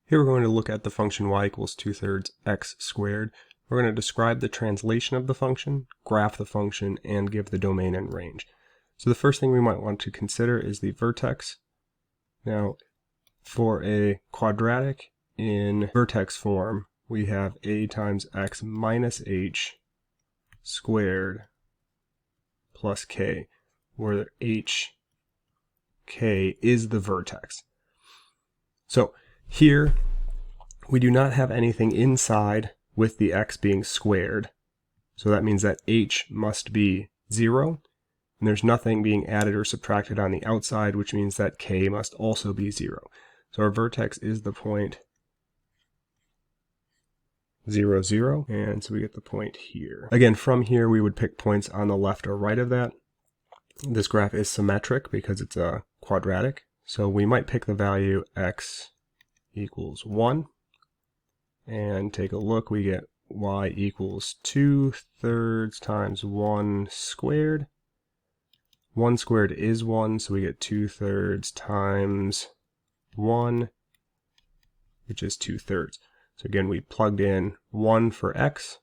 Here we're going to look at the function y equals 2/3 x squared. We're going to describe the translation of the function, graph the function, and give the domain and range. So the first thing we might want to consider is the vertex. Now, for a quadratic in vertex form, we have a times x minus h squared plus k, where k is the vertex. So here, we do not have anything inside with the x being squared. So that means that h must be 0. And there's nothing being added or subtracted on the outside, which means that k must also be 0. So our vertex is the point 0, 0. And so we get the point here. Again, from here, we would pick points on the left or right of that. This graph is symmetric because it's a quadratic. So we might pick the value x equals 1. And take a look, we get y equals 2/3 times 1 squared. 1 squared is 1, so we get 2/3 times 1, which is 2/3. So again, we plugged in 1 for x,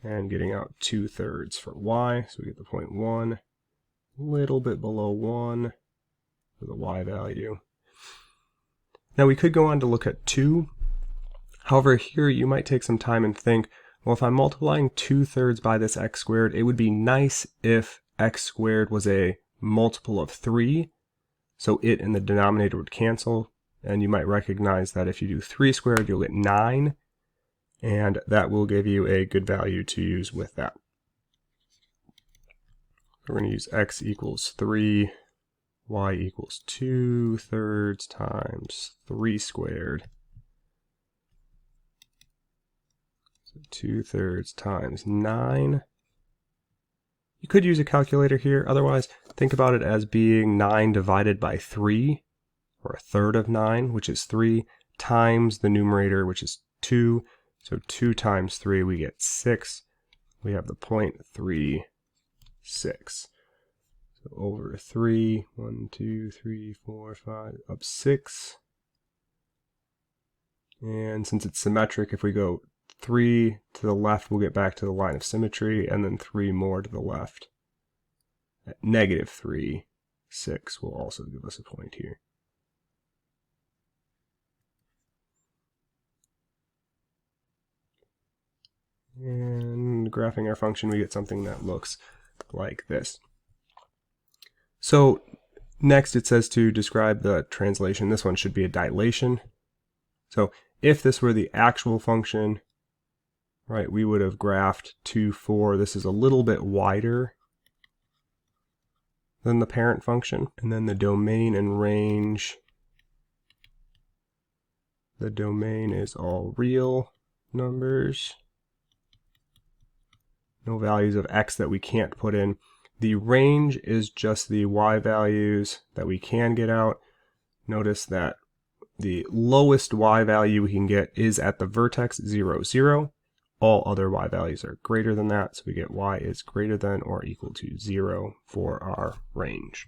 and getting out 2/3 for y, so we get the point 1, a little bit below 1 for the y value. Now we could go on to look at 2. However, here you might take some time and think, well, if I'm multiplying 2/3 by this x squared, it would be nice if x squared was a multiple of 3, so it and the denominator would cancel, and you might recognize that if you do 3 squared, you'll get 9, and that will give you a good value to use with that. We're going to use x equals 3, y equals 2/3 times 3 squared. 2/3 times 9. You could use a calculator here, otherwise think about it as being 9 divided by 3, or a third of 9, which is 3, times the numerator, which is 2. So 2 times 3, we get 6. We have the point 3/6. So over 3, 1, 2, 3, 4, 5, up 6. And since it's symmetric, if we go 3 to the left, we'll get back to the line of symmetry, and then 3 more to the left. At negative 3/6 will also give us a point here. And graphing our function, we get something that looks like this. So next it says to describe the translation. This one should be a dilation. So if this were the actual function, right, we would have graphed 2, 4. This is a little bit wider than the parent function. And then the domain and range. The domain is all real numbers. No values of x that we can't put in. The range is just the y values that we can get out. Notice that the lowest y value we can get is at the vertex 0, 0. All other y values are greater than that, so we get y is greater than or equal to 0 for our range.